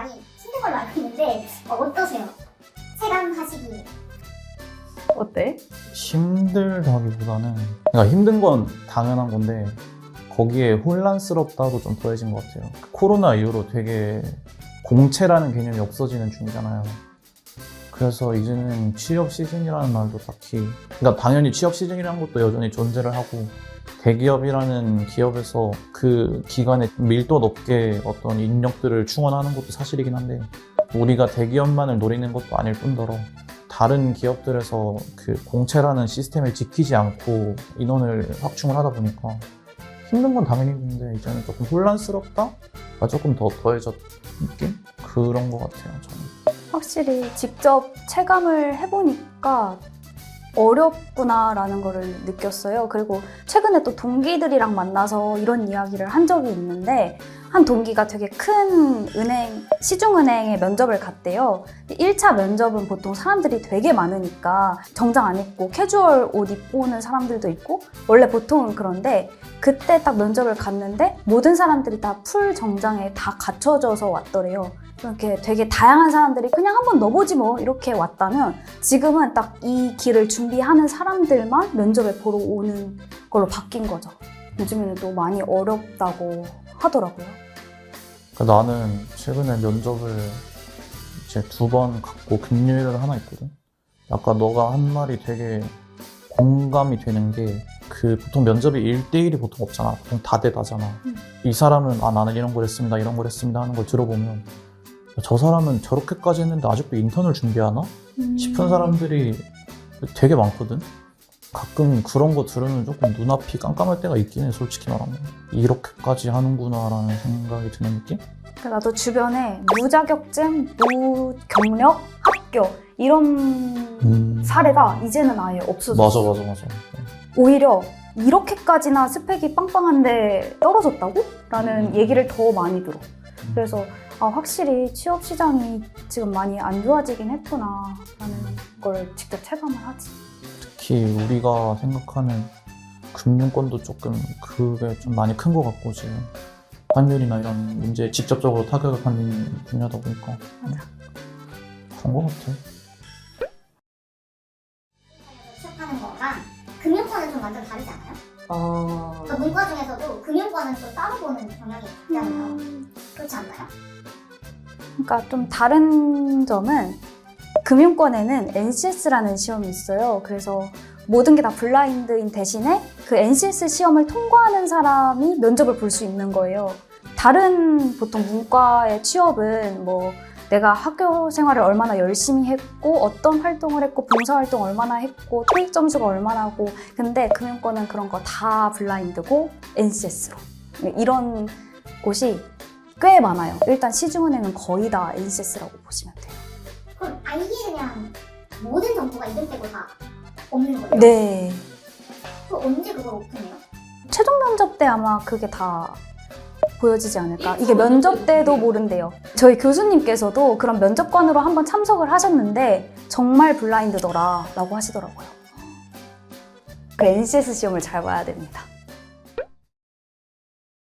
많이 힘든 걸로 알고 있는데 어떠세요? 체감하시기에. 어때? 힘들다기보다는 그러니까 힘든 건 당연한 건데 거기에 혼란스럽다도 좀 더해진 것 같아요. 코로나 이후로 되게 공채라는 개념이 없어지는 중이잖아요. 그래서 이제는 취업 시즌이라는 말도 딱히, 그러니까 당연히 취업 시즌이라는 것도 여전히 존재를 하고 대기업이라는 기업에서 그 기간에 밀도 높게 어떤 인력들을 충원하는 것도 사실이긴 한데 우리가 대기업만을 노리는 것도 아닐 뿐더러 다른 기업들에서 그 공채라는 시스템을 지키지 않고 인원을 확충을 하다 보니까 힘든 건 당연히 있는데 이제는 조금 혼란스럽다가 조금 더 더해졌 느낌? 그런 것 같아요, 저는. 확실히 직접 체감을 해보니까 어렵구나라는 거를 느꼈어요. 그리고 최근에 또 동기들이랑 만나서 이런 이야기를 한 적이 있는데 한 동기가 되게 큰 시중은행에 면접을 갔대요. 1차 면접은 보통 사람들이 되게 많으니까 정장 안 입고 캐주얼 옷 입고 오는 사람들도 있고 원래 보통은 그런데 그때 딱 면접을 갔는데 모든 사람들이 다 풀 정장에 다 갖춰져서 왔더래요. 이렇게 되게 다양한 사람들이 그냥 한번 넣어보지 뭐 이렇게 왔다면 지금은 딱 이 길을 준비하는 사람들만 면접에 보러 오는 걸로 바뀐 거죠. 요즘에는 또 많이 어렵다고 하더라고요. 그러니까 나는 최근에 면접을 이제 2번 갔고 금요일에 하나 있거든. 약간 너가 한 말이 되게 공감이 되는 게 그 보통 면접이 1대1이 보통 없잖아. 보통 다대다잖아. 이 사람은 나는 이런 걸 했습니다, 이런 걸 했습니다 하는 걸 들어보면 저 사람은 저렇게까지 했는데 아직도 인턴을 준비하나? 싶은 사람들이 되게 많거든. 가끔 그런 거 들으면 조금 눈앞이 깜깜할 때가 있긴 해, 솔직히 말하면. 이렇게까지 하는구나라는 생각이 드는 느낌? 나도 주변에 무자격증, 무경력, 합격 이런 사례가 이제는 아예 없어졌어. 맞아. 오히려 이렇게까지나 스펙이 빵빵한데 떨어졌다고? 라는 얘기를 더 많이 들어. 그래서 확실히 취업 시장이 지금 많이 안 좋아지긴 했구나 라는 걸 직접 체감을 하지. 특히 우리가 생각하는 금융권도 조금 그게 좀 많이 큰 것 같고 지금 환율이나 이런 문제에 직접적으로 타격을 받는 분야다 보니까 맞아. 그런 것 같아. 취업하는 거랑 금융권은 좀 완전 다르지 않아요? 그러니까 문과 중에서도 금융권은 또 따로 보는 경향이 있잖아요. 그렇지 않나요? 그러니까 좀 다른 점은 금융권에는 NCS라는 시험이 있어요. 그래서 모든 게 다 블라인드인 대신에 그 NCS 시험을 통과하는 사람이 면접을 볼 수 있는 거예요. 다른 보통 문과의 취업은 뭐 내가 학교 생활을 얼마나 열심히 했고 어떤 활동을 했고 봉사활동 얼마나 했고 토익 점수가 얼마나 하고 근데 금융권은 그런 거 다 블라인드고 NCS로 이런 곳이 꽤 많아요. 일단 시중은행은 거의 다 NCS라고 보시면 돼요. 그럼 아예 그냥 모든 정보가 이름 빼고 다 없는 거예요? 네. 또 언제 그걸 오픈해요? 최종 면접 때 아마 그게 다 보여지지 않을까? 이게 면접 때도 모른대요. 저희 교수님께서도 그런 면접관으로 한번 참석을 하셨는데 정말 블라인드더라 라고 하시더라고요. 그 NCS 시험을 잘 봐야 됩니다.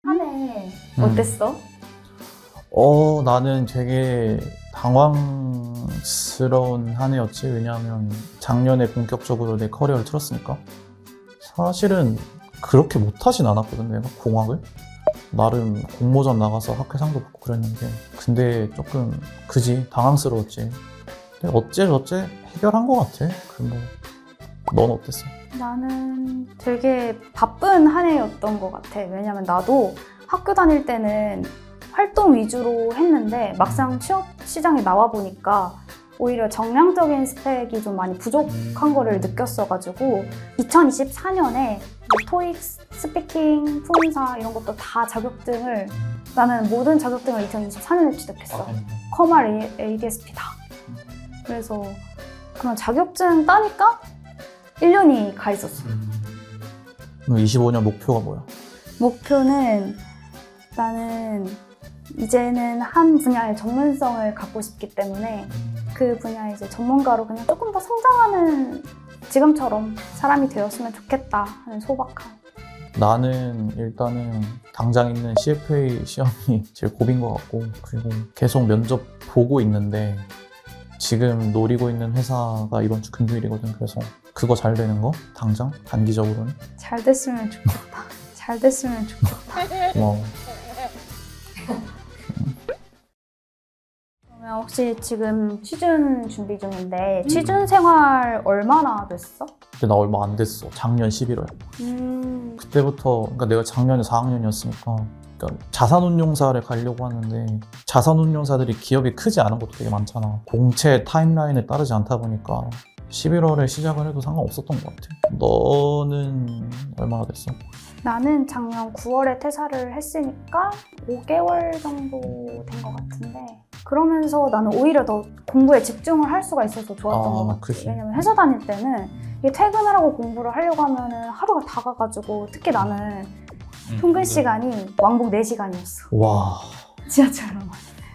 한 해 어땠어? 나는 되게 당황스러운 한 해였지. 왜냐하면 작년에 본격적으로 내 커리어를 틀었으니까. 사실은 그렇게 못하진 않았거든, 내가 공학을. 나름 공모전 나가서 학회상도 받고 그랬는데 근데 조금 그지 당황스러웠지. 근데 어째 해결한 것 같아. 넌 어땠어? 나는 되게 바쁜 한 해였던 것 같아. 왜냐면 나도 학교 다닐 때는 활동 위주로 했는데 막상 취업 시장에 나와 보니까 오히려 정량적인 스펙이 좀 많이 부족한 거를 느꼈어가지고 2024년에 토익, 스피킹, 품사 이런 것도 다 자격증을 나는 모든 자격증을 2024년에 취득했어. 커말, ADSP 다. 그래서 그런 자격증 따니까 1년이 가 있었어. 그럼 25년 목표가 뭐야? 목표는 나는 이제는 한 분야의 전문성을 갖고 싶기 때문에 그 분야의 이제 전문가로 그냥 조금 더 성장하는 지금처럼 사람이 되었으면 좋겠다 하는 소박함. 나는 일단은 당장 있는 CFA 시험이 제일 고비인 것 같고 그리고 계속 면접 보고 있는데 지금 노리고 있는 회사가 이번 주 금요일이거든. 그래서 그거 잘 되는 거 당장 단기적으로는 잘 됐으면 좋겠다. 잘 됐으면 좋겠다. 고마워. 그러면 혹시 지금 취준 준비 중인데 취준 생활 얼마나 됐어? 근데 나 얼마 안 됐어. 작년 11월. 그때부터 그러니까 내가 작년에 4학년이었으니까 그러니까 자산운용사를 가려고 하는데 자산운용사들이 기업이 크지 않은 것도 되게 많잖아. 공채 타임라인을 따르지 않다 보니까 11월에 시작을 해도 상관없었던 것 같아. 너는 얼마나 됐어? 나는 작년 9월에 퇴사를 했으니까 5개월 정도 된 것 같은데 그러면서 나는 오히려 더 공부에 집중을 할 수가 있어서 좋았던 것 같아. 그치. 왜냐면 회사 다닐 때는 이게 퇴근을 하고 공부를 하려고 하면은 하루가 다 가가지고 특히 나는 평균 시간이 왕복 4시간이었어. 와 지하철로.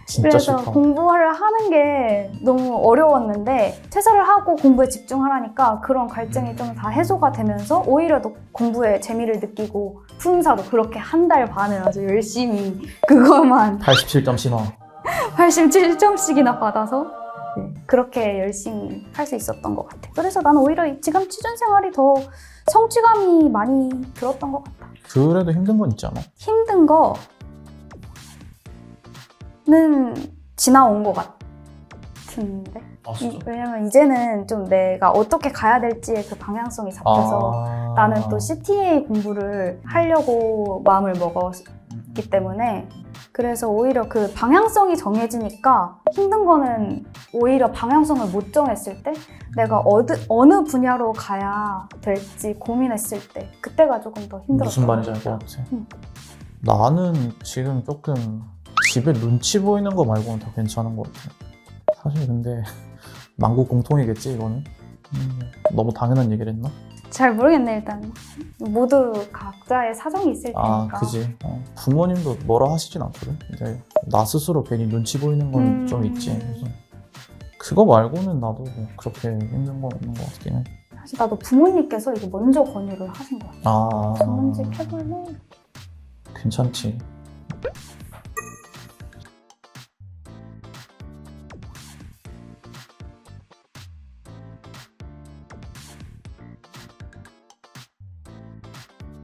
진짜 그래서 싫다. 공부를 하는 게 너무 어려웠는데 퇴사를 하고 공부에 집중하라니까 그런 갈증이 좀 다 해소가 되면서 오히려 더 공부에 재미를 느끼고 푸른사도 그렇게 한 달 반을 아주 열심히 그것만 87점 신화. 87점씩이나 받아서 그렇게 열심히 할 수 있었던 것 같아. 그래서 나는 오히려 지금 취준 생활이 더 성취감이 많이 들었던 것 같아. 그래도 힘든 건 있지 않아? 힘든 거는 지나온 것 같은데. 아 왜냐면 이제는 좀 내가 어떻게 가야 될지의 그 방향성이 잡혀서 나는 또 CTA 공부를 하려고 마음을 먹었기 때문에 그래서 오히려 그 방향성이 정해지니까 힘든 거는 오히려 방향성을 못 정했을 때 내가 어느 분야로 가야 될지 고민했을 때 그때가 조금 더 힘들었던 무슨 말인지 알 것 같아. 나는 지금 조금 집에 눈치 보이는 거 말고는 다 괜찮은 것 같아. 사실 근데 만국 공통이겠지 이거는. 너무 당연한 얘기를 했나? 잘 모르겠네. 일단 모두 각자의 사정이 있을 아 테니까. 그지. 부모님도 뭐라 하시진 않거든. 근데 나 스스로 괜히 눈치 보이는 건 좀 있지. 그래서 그거 말고는 나도 뭐 그렇게 힘든 건 없는 것 같긴 해. 사실 나도 부모님께서 이거 먼저 권유를 하신 것 같아. 아 전문직 해볼래? 괜찮지.